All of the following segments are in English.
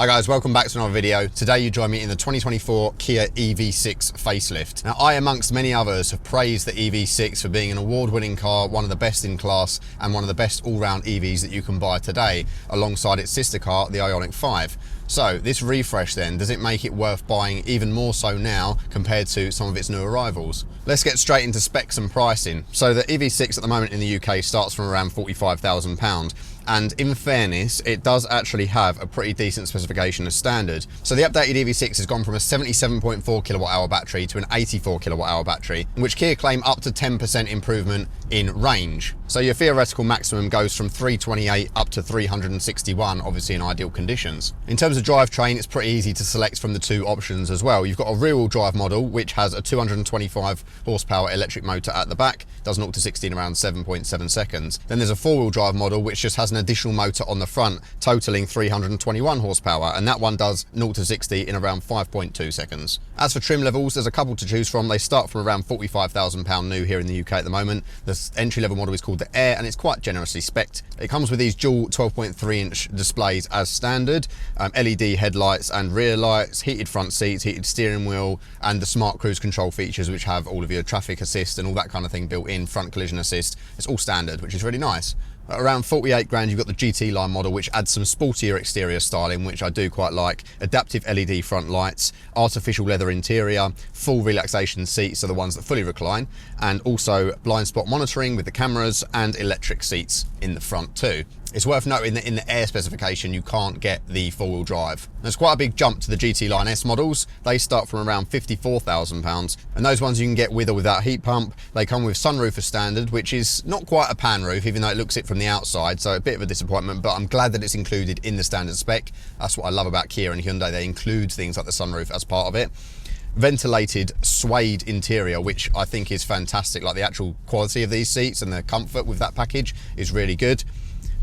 Hi guys, welcome back to another video. Today you join me in the 2024 Kia EV6 Facelift. Now I, amongst many others, have praised the EV6 for being an award-winning car, one of the best in class and one of the best all-round EVs that you can buy today, alongside its sister car, the IONIQ 5. So this refresh then, does it make it worth buying even more so now compared to some of its new arrivals? Let's get straight into specs and pricing. So the EV6 at the moment in the UK starts from around £45,000. And in fairness, it does actually have a pretty decent specification as standard. So the updated EV6 has gone from a 77.4 kilowatt hour battery to an 84 kilowatt hour battery, in which Kia claim up to 10% improvement in range. So your theoretical maximum goes from 328 up to 361, obviously in ideal conditions. In terms of drivetrain, it's pretty easy to select from the two options as well. You've got a rear-wheel drive model, which has a 225 horsepower electric motor at the back, does 0 to 60 in around 7.7 seconds. Then there's a four-wheel drive model, which just has an additional motor on the front, totaling 321 horsepower, and that one does 0 to 60 in around 5.2 seconds. As for trim levels, there's a couple to choose from. They start from around £45,000 new here in the UK at the moment. The entry-level model is called the Air, and it's quite generously spec'd. It comes with these dual 12.3-inch displays as standard, LED headlights and rear lights, heated front seats, heated steering wheel, and the smart cruise control features, which have all of your traffic assist and all that kind of thing built in, front collision assist. It's all standard, which is really nice. At around 48 grand, you've got the GT line model, which adds some sportier exterior styling, which I do quite like. Adaptive LED front lights, artificial leather interior, full relaxation seats are the ones that fully recline, and also blind spot monitoring with the cameras and electric seats in the front too. It's worth noting that in the Air specification, you can't get the four-wheel drive. There's quite a big jump to the GT Line S models. They start from around £54,000, and those ones you can get with or without heat pump. They come with sunroof as standard, which is not quite a pan roof, even though it looks it from the outside, so a bit of a disappointment, but I'm glad that it's included in the standard spec. That's what I love about Kia and Hyundai. They include things like the sunroof as part of it. Ventilated suede interior, which I think is fantastic. Like, the actual quality of these seats and the comfort with that package is really good.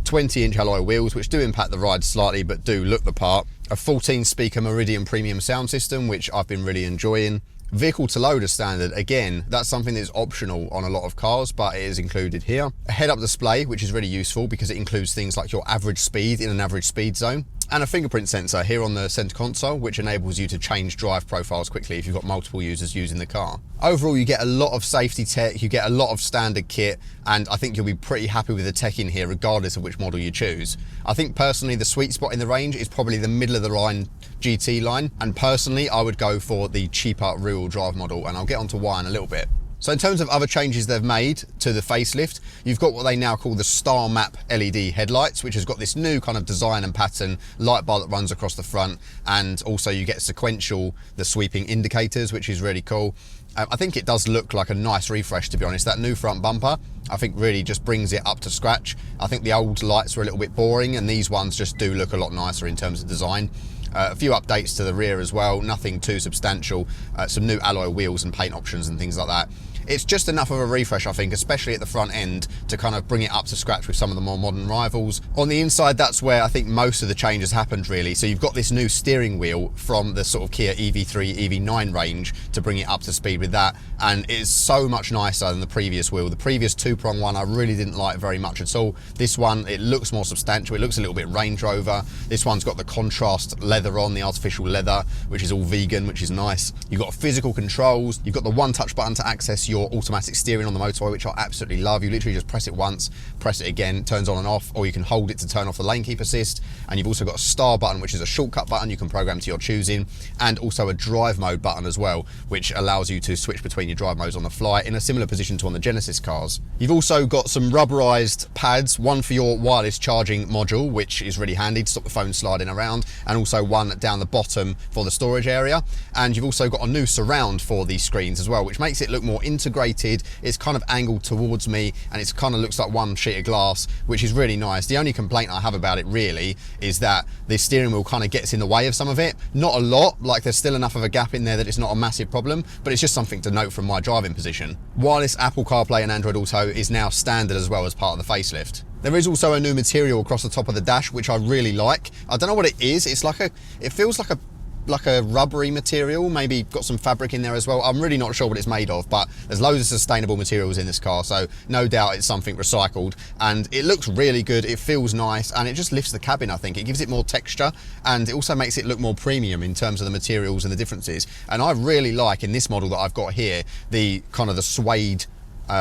20-inch alloy wheels, which do impact the ride slightly but do look the part. A 14-speaker Meridian premium sound system, which I've been really enjoying. Vehicle to load as standard, again, that's something that's optional on a lot of cars, but it is included here. A head-up display, which is really useful because it includes things like your average speed in an average speed zone. And a fingerprint sensor here on the center console, which enables you to change drive profiles quickly if you've got multiple users using the car. Overall, you get a lot of safety tech, you get a lot of standard kit, and I think you'll be pretty happy with the tech in here regardless of which model you choose. I think personally the sweet spot in the range is probably the middle of the line GT line, and personally I would go for the cheaper rear-wheel drive model, and I'll get onto why in a little bit. So in terms of other changes they've made to the facelift, you've got what they now call the Star Map LED headlights, which has got this new kind of design and pattern light bar that runs across the front, and also you get sequential, the sweeping indicators, which is really cool. I think it does look like a nice refresh, to be honest. That new front bumper, I think, really just brings it up to scratch. I think the old lights were a little bit boring, and these ones just do look a lot nicer in terms of design. A few updates to the rear as well, nothing too substantial. Some new alloy wheels and paint options and things like that. It's just enough of a refresh, I think, especially at the front end, to kind of bring it up to scratch with some of the more modern rivals. On the inside, that's where I think most of the changes happened, really. So you've got this new steering wheel from the sort of Kia EV3, EV9 range to bring it up to speed with that, and it is so much nicer than the previous wheel. The previous two-prong one I really didn't like very much at all. This one, it looks more substantial. It looks a little bit Range Rover. This one's got the contrast leather on, the artificial leather, which is all vegan, which is nice. You've got physical controls. You've got the one-touch button to access your automatic steering on the motorway, which I absolutely love. You literally just press it once, press it again, it turns on and off, or you can hold it to turn off the lane keep assist. And you've also got a star button, which is a shortcut button you can program to your choosing, and also a drive mode button as well, which allows you to switch between your drive modes on the fly in a similar position to on the Genesis cars. You've also got some rubberized pads, one for your wireless charging module, which is really handy to stop the phone sliding around, and also one down the bottom for the storage area. And you've also got a new surround for these screens as well, which makes it look more integrated. It's kind of angled towards me, and it kind of looks like one sheet of glass, which is really nice. The only complaint I have about it really is that the steering wheel kind of gets in the way of some of it. Not a lot, like there's still enough of a gap in there that it's not a massive problem, but it's just something to note from my driving position. Wireless Apple CarPlay and Android Auto is now standard as well as part of the facelift. There is also a new material across the top of the dash, which I really like. I don't know what it is. It's like it feels like a like a rubbery material, maybe got some fabric in there as well. I'm really not sure what it's made of, but there's loads of sustainable materials in this car, so no doubt it's something recycled, and it looks really good, it feels nice, and it just lifts the cabin. I think it gives it more texture, and it also makes it look more premium in terms of the materials and the differences. And I really like, in this model that I've got here, the kind of the suede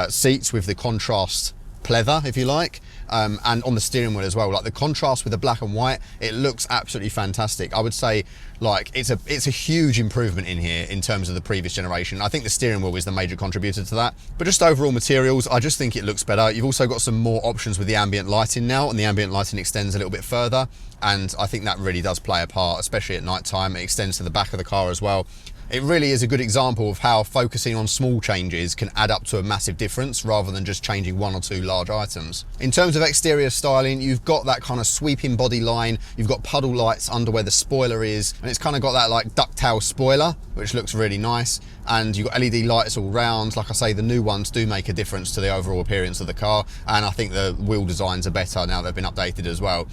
seats with the contrast pleather, if you like, and on the steering wheel as well. Like the contrast with the black and white, it looks absolutely fantastic. I would say like it's a huge improvement in here in terms of the previous generation. I think the steering wheel is the major contributor to that, but just overall materials, I just think it looks better. You've also got some more options with the ambient lighting now, and the ambient lighting extends a little bit further, and I think that really does play a part, especially at night time. It extends to the back of the car as well. It really is a good example of how focusing on small changes can add up to a massive difference rather than just changing one or two large items. In terms of exterior styling, you've got that kind of sweeping body line, you've got puddle lights under where the spoiler is, and it's kind of got that like ducktail spoiler, which looks really nice, and you've got LED lights all round. Like I say, the new ones do make a difference to the overall appearance of the car, and I think the wheel designs are better now they've been updated as well.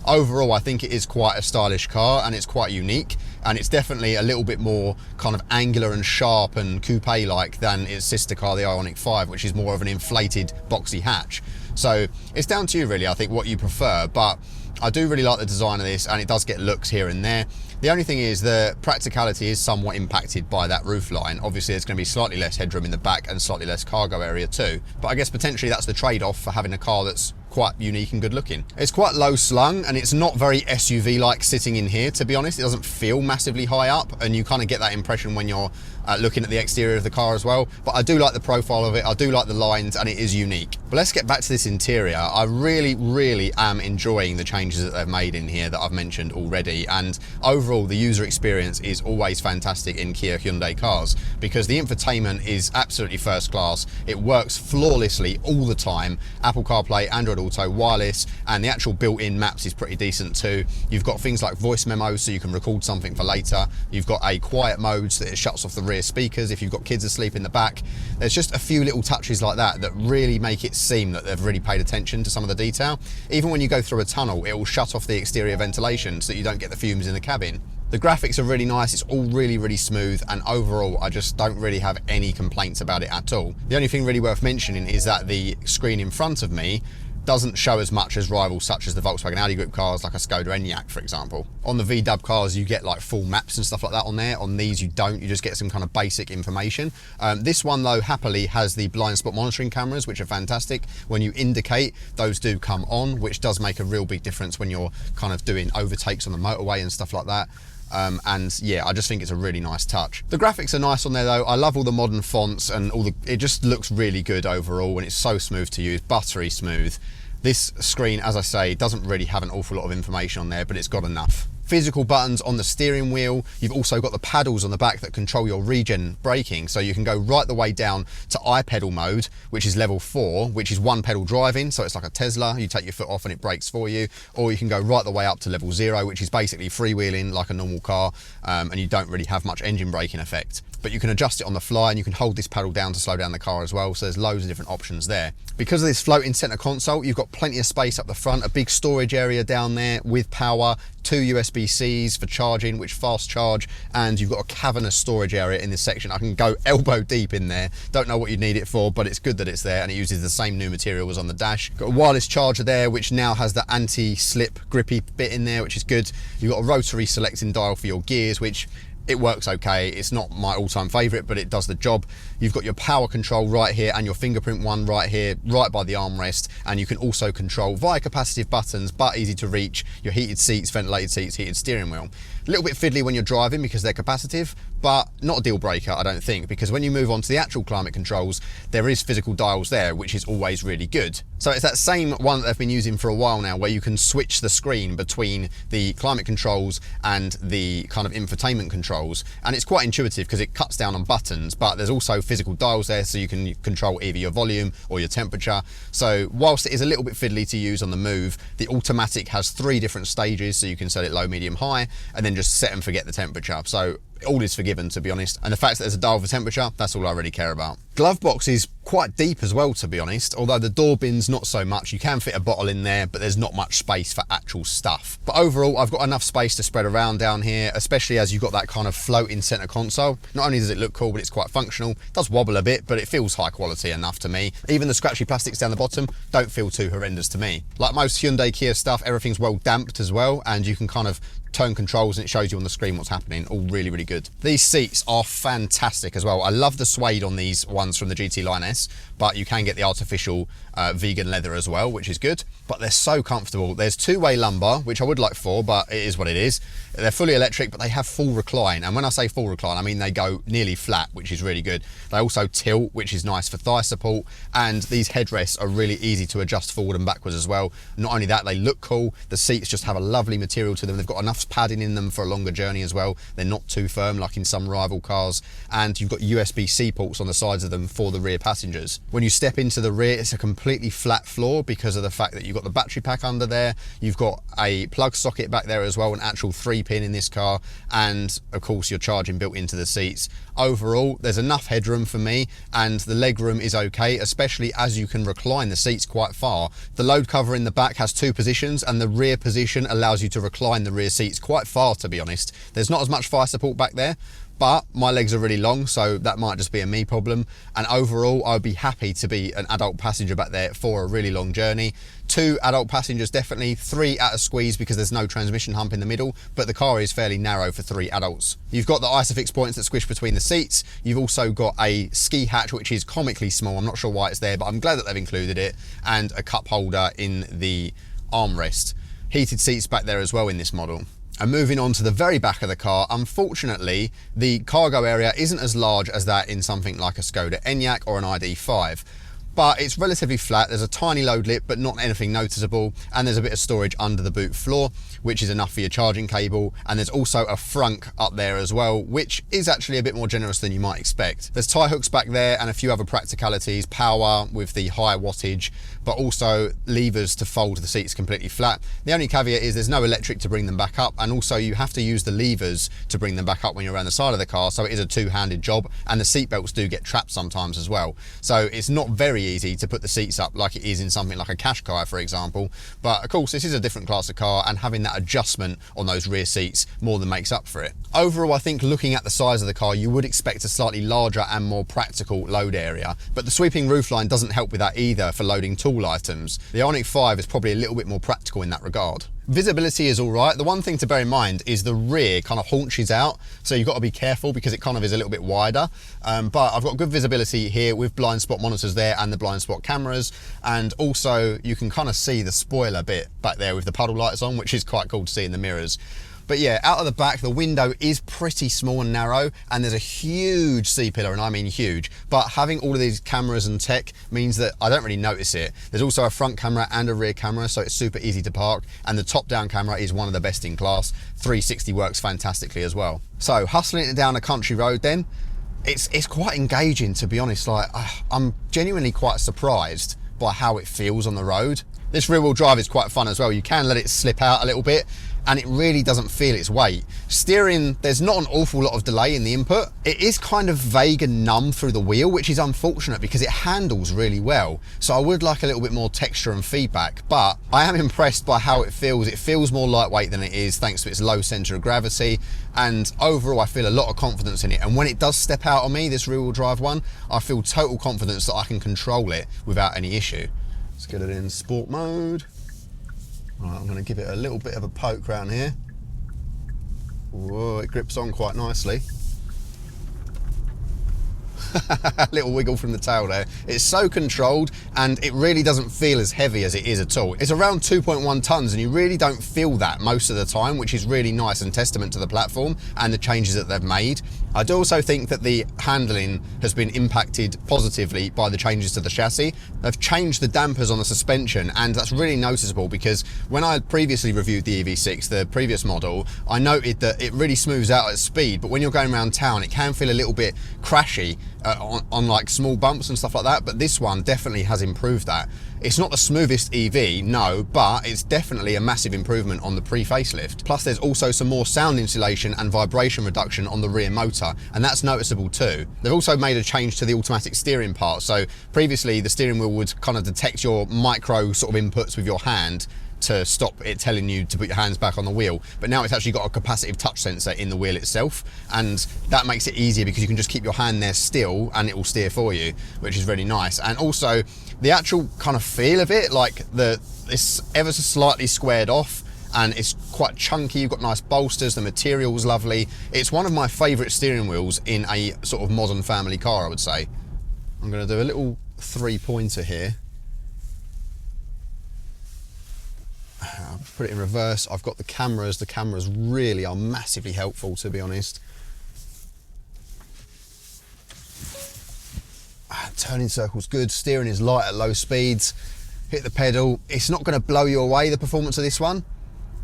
Overall, I think it is quite a stylish car, and it's quite unique, and it's definitely a little bit more kind of angular and sharp and coupe-like than its sister car, the IONIQ 5, which is more of an inflated boxy hatch. So it's down to you really, I think, what you prefer, but I do really like the design of this, and it does get looks here and there. The only thing is the practicality is somewhat impacted by that roof line. Obviously, there's going to be slightly less headroom in the back and slightly less cargo area too, but I guess potentially that's the trade-off for having a car that's quite unique and good looking. It's quite low slung, and it's not very SUV-like sitting in here, to be honest. It doesn't feel massively high up, and you kind of get that impression when you're looking at the exterior of the car as well. But I do like the profile of it, I do like the lines, and it is unique. But let's get back to this interior. I really am enjoying the changes that they've made in here that I've mentioned already, and overall the user experience is always fantastic in Kia Hyundai cars, because the infotainment is absolutely first class. It works flawlessly all the time. Apple CarPlay, Android Auto, wireless, and the actual built-in maps is pretty decent too. You've got things like voice memos, so you can record something for later. You've got a quiet mode so that it shuts off the rear speakers if you've got kids asleep in the back. There's just a few little touches like that that really make it seem that they've really paid attention to some of the detail. Even when you go through a tunnel, it will shut off the exterior ventilation so that you don't get the fumes in the cabin. The graphics are really nice, it's all really smooth, and overall I just don't really have any complaints about it at all. The only thing really worth mentioning is that the screen in front of me doesn't show as much as rivals such as the Volkswagen Audi Group cars, like a Skoda Enyaq, for example. On the VW cars, you get like full maps and stuff like that on there. On these, you don't. You just get some kind of basic information. This one, though, happily has the blind spot monitoring cameras, which are fantastic. When you indicate, those do come on, which does make a real big difference when you're kind of doing overtakes on the motorway and stuff like that. And yeah, I just think it's a really nice touch. The graphics are nice on there though. I love all the modern fonts and it just looks really good overall, and it's so smooth to use, buttery smooth. This screen, as I say, doesn't really have an awful lot of information on there, but it's got enough. Physical buttons on the steering wheel. You've also got the paddles on the back that control your regen braking, so you can go right the way down to iPedal mode, which is level 4, which is one pedal driving, so it's like a Tesla. You take your foot off and it brakes for you, or you can go right the way up to level 0, which is basically freewheeling like a normal car, and you don't really have much engine braking effect. But you can adjust it on the fly, and you can hold this pedal down to slow down the car as well, so there's loads of different options there. Because of this floating center console, you've got plenty of space up the front, a big storage area down there with power, 2 USB-Cs for charging, which fast charge, and you've got a cavernous storage area in this section. I can go elbow deep in there. Don't know what you need it for, but it's good that it's there, and it uses the same new material as on the dash. Got a wireless charger there, which now has the anti-slip grippy bit in there, which is good. You've got a rotary selecting dial for your gears, which it works okay. It's not my all-time favorite, but it does the job. You've got your power control right here and your fingerprint one right here, right by the armrest, and you can also control via capacitive buttons, but easy to reach, your heated seats, ventilated seats, heated steering wheel. A little bit fiddly when you're driving because they're capacitive, but not a deal breaker, I don't think, because when you move on to the actual climate controls, there is physical dials there, which is always really good. So it's that same one that they've been using for a while now, where you can switch the screen between the climate controls and the kind of infotainment controls, and it's quite intuitive because it cuts down on buttons, but there's also physical dials there, so you can control either your volume or your temperature. So whilst it is a little bit fiddly to use on the move, the automatic has 3 different stages, so you can set it low, medium, high, and then just set and forget the temperature. So all is forgiven, to be honest. And the fact that there's a dial for temperature, that's all I really care about. Glove box is quite deep as well, to be honest, although the door bin's not so much. You can fit a bottle in there, but there's not much space for actual stuff. But overall, I've got enough space to spread around down here, especially as you've got that kind of floating center console. Not only does it look cool, but it's quite functional. It does wobble a bit, but it feels high quality enough to me. Even the scratchy plastics down the bottom don't feel too horrendous to me. Like most Hyundai Kia stuff, everything's well damped as well, and you can kind of turn controls and it shows you on the screen what's happening. All really, really good. These seats are fantastic as well. I love the suede on these ones from the GT Line S, but you can get the artificial vegan leather as well, which is good. But they're so comfortable. There's two-way lumbar, which I would like four, but it is what it is. They're fully electric, but they have full recline. And when I say full recline, I mean they go nearly flat, which is really good. They also tilt, which is nice for thigh support. And these headrests are really easy to adjust forward and backwards as well. Not only that, they look cool. The seats just have a lovely material to them. They've got enough padding in them for a longer journey as well. They're not too firm like in some rival cars. And you've got USB-C ports on the sides of them for the rear passengers. When you step into the rear, it's a completely flat floor because of the fact that you've got the battery pack under there. You've got a plug socket back there as well, an actual 3-pin in this car. And of course, your charging built into the seats. Overall, there's enough headroom for me, and the leg room is okay, especially as you can recline the seats quite far. The load cover in the back has 2 positions, and the rear position allows you to recline the rear seats quite far, to be honest. There's not as much fire support back there, but my legs are really long, so that might just be a me problem. And overall, I'd be happy to be an adult passenger back there for a really long journey. 2 adult passengers definitely, 3 at a squeeze because there's no transmission hump in the middle, but the car is fairly narrow for 3 adults. You've got the ISOFIX points that squish between the seats. You've also got a ski hatch, which is comically small. I'm not sure why it's there, but I'm glad that they've included it, and a cup holder in the armrest. Heated seats back there as well in this model. And moving on to the very back of the car, unfortunately, the cargo area isn't as large as that in something like a Skoda Enyaq or an ID.5. But it's relatively flat. There's a tiny load lip, but not anything noticeable. And there's a bit of storage under the boot floor, which is enough for your charging cable. And there's also a frunk up there as well, which is actually a bit more generous than you might expect. There's tie hooks back there and a few other practicalities, power with the high wattage, but also levers to fold the seats completely flat. The only caveat is there's no electric to bring them back up, and also you have to use the levers to bring them back up when you're around the side of the car, so it is a two-handed job, and the seat belts do get trapped sometimes as well. So it's not very easy to put the seats up like it is in something like a Qashqai, for example. But of course, this is a different class of car, and having that adjustment on those rear seats more than makes up for it. Overall, I think looking at the size of the car, you would expect a slightly larger and more practical load area, but the sweeping roofline doesn't help with that either for loading tool items. The IONIQ 5 is probably a little bit more practical in that regard. Visibility is all right. The one thing to bear in mind is the rear kind of haunches out, so you've got to be careful because it kind of is a little bit wider. But I've got good visibility here with blind spot monitors there and the blind spot cameras, and also you can kind of see the spoiler bit back there with the puddle lights on, which is quite cool to see in the mirrors. But yeah, out of the back, the window is pretty small and narrow, and there's a huge C-pillar, and I mean huge. But having all of these cameras and tech means that I don't really notice it. There's also a front camera and a rear camera, so it's super easy to park. And the top-down camera is one of the best in class. 360 works fantastically as well. So hustling it down a country road then, it's quite engaging, to be honest. Like, I'm genuinely quite surprised by how it feels on the road. This rear-wheel drive is quite fun as well. You can let it slip out a little bit, and it really doesn't feel its weight. Steering, there's not an awful lot of delay in the input. It is kind of vague and numb through the wheel, which is unfortunate because it handles really well. So I would like a little bit more texture and feedback, but I am impressed by how it feels. It feels more lightweight than it is thanks to its low center of gravity. And overall, I feel a lot of confidence in it. And when it does step out on me, this rear-wheel drive one, I feel total confidence that I can control it without any issue. Let's get it in sport mode. Right, I'm going to give it a little bit of a poke around here. Whoa, it grips on quite nicely. Little wiggle from the tail there. It's so controlled, and it really doesn't feel as heavy as it is at all. It's around 2.1 tons, and you really don't feel that most of the time, which is really nice and testament to the platform and the changes that they've made. I do also think that the handling has been impacted positively by the changes to the chassis. They've changed the dampers on the suspension, and that's really noticeable because when I previously reviewed the EV6, the previous model, I noted that it really smooths out at speed, but when you're going around town, it can feel a little bit crashy on like small bumps and stuff like that, but this one definitely has improved that. It's not the smoothest EV, no, but it's definitely a massive improvement on the pre-facelift. Plus there's also some more sound insulation and vibration reduction on the rear motor, and that's noticeable too. They've also made a change to the automatic steering part. So previously the steering wheel would kind of detect your micro sort of inputs with your hand to stop it telling you to put your hands back on the wheel, but now it's actually got a capacitive touch sensor in the wheel itself, and that makes it easier because you can just keep your hand there still and it will steer for you, which is really nice. And also the actual kind of feel of it, like it's ever so slightly squared off and it's quite chunky. You've got nice bolsters, the material's lovely. It's one of my favorite steering wheels in a sort of modern family car, I would say. I'm going to do a little 3-pointer here. I'll put it in reverse. I've got the cameras. The cameras really are massively helpful, to be honest. Turning circle's good. Steering is light at low speeds. Hit the pedal. It's not going to blow you away, the performance of this one,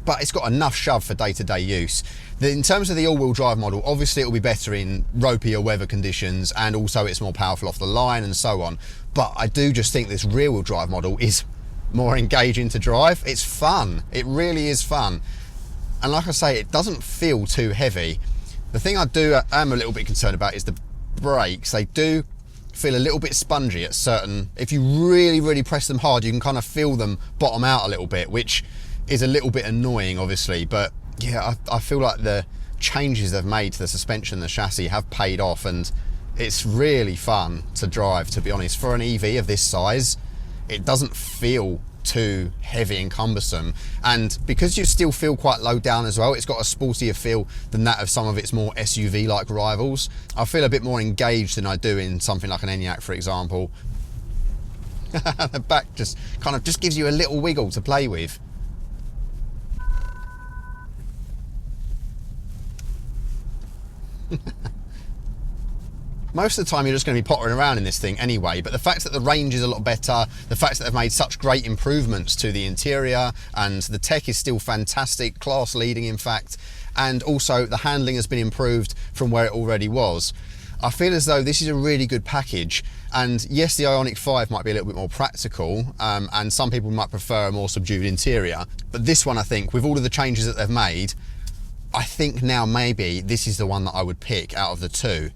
but it's got enough shove for day-to-day use. In terms of the all-wheel drive model, obviously it will be better in ropier weather conditions, and also it's more powerful off the line and so on. But I do just think this rear-wheel drive model is more engaging to drive. It's fun. It really is fun. And like I say, it doesn't feel too heavy. The thing am a little bit concerned about is the brakes. They do feel a little bit spongy at certain, if you really press them hard, you can kind of feel them bottom out a little bit, which is a little bit annoying, obviously. But yeah, I feel like the changes they've made to the suspension, the chassis, have paid off, and it's really fun to drive, to be honest. For an EV of this size, it doesn't feel too heavy and cumbersome, and because you still feel quite low down as well, it's got a sportier feel than that of some of its more SUV like rivals. I feel a bit more engaged than I do in something like an ENQUIRIES, for example. The back just kind of just gives you a little wiggle to play with. Most of the time you're just going to be pottering around in this thing anyway, but the fact that the range is a lot better, the fact that they've made such great improvements to the interior, and the tech is still fantastic, class leading in fact, and also the handling has been improved from where it already was. I feel as though this is a really good package, and yes, the IONIQ 5 might be a little bit more practical, and some people might prefer a more subdued interior, but this one, I think, with all of the changes that they've made, I think now maybe this is the one that I would pick out of the two.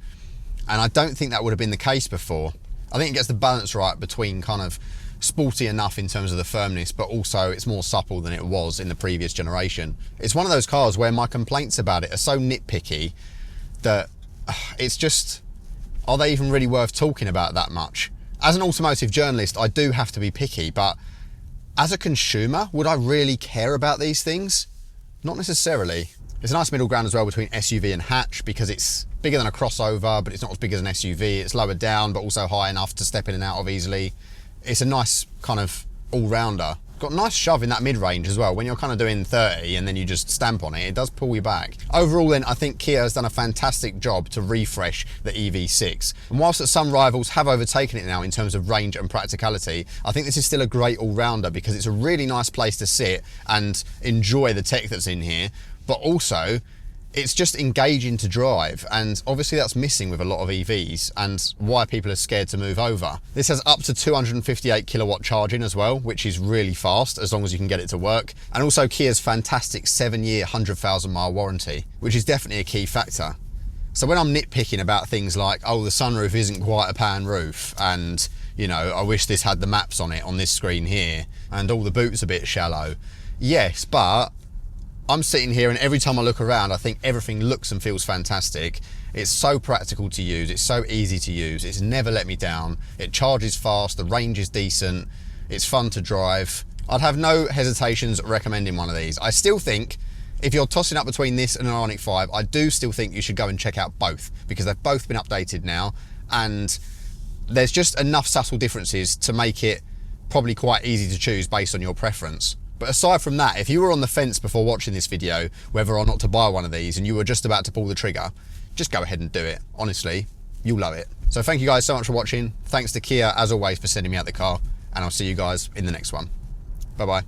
And I don't think that would have been the case before. I think it gets the balance right between kind of sporty enough in terms of the firmness, but also it's more supple than it was in the previous generation. It's one of those cars where my complaints about it are so nitpicky that it's just, are they even really worth talking about that much? As an automotive journalist, I do have to be picky, but as a consumer, would I really care about these things? Not necessarily. It's a nice middle ground as well between SUV and hatch, because it's bigger than a crossover, but it's not as big as an SUV. It's lower down, but also high enough to step in and out of easily. It's a nice kind of all-rounder. Got nice shove in that mid-range as well. When you're kind of doing 30 and then you just stamp on it, it does pull you back. Overall then, I think Kia has done a fantastic job to refresh the EV6. And whilst that some rivals have overtaken it now in terms of range and practicality, I think this is still a great all-rounder because it's a really nice place to sit and enjoy the tech that's in here. But also, it's just engaging to drive, and obviously that's missing with a lot of EVs, and why people are scared to move over. This has up to 258 kilowatt charging as well, which is really fast as long as you can get it to work. And also Kia's fantastic 7-year, 100,000 mile warranty, which is definitely a key factor. So when I'm nitpicking about things like, oh, the sunroof isn't quite a pan roof, and, you know, I wish this had the maps on it on this screen here, and all the boot's a bit shallow. Yes, but I'm sitting here and every time I look around, I think everything looks and feels fantastic. It's so practical to use, it's so easy to use, it's never let me down, it charges fast, the range is decent, it's fun to drive. I'd have no hesitations recommending one of these. I still think, if you're tossing up between this and an IONIQ 5, I do still think you should go and check out both, because they've both been updated now, and there's just enough subtle differences to make it probably quite easy to choose based on your preference. But aside from that, if you were on the fence before watching this video, whether or not to buy one of these, and you were just about to pull the trigger, just go ahead and do it. Honestly, you'll love it. So thank you guys so much for watching. Thanks to Kia, as always, for sending me out the car, and I'll see you guys in the next one. Bye-bye.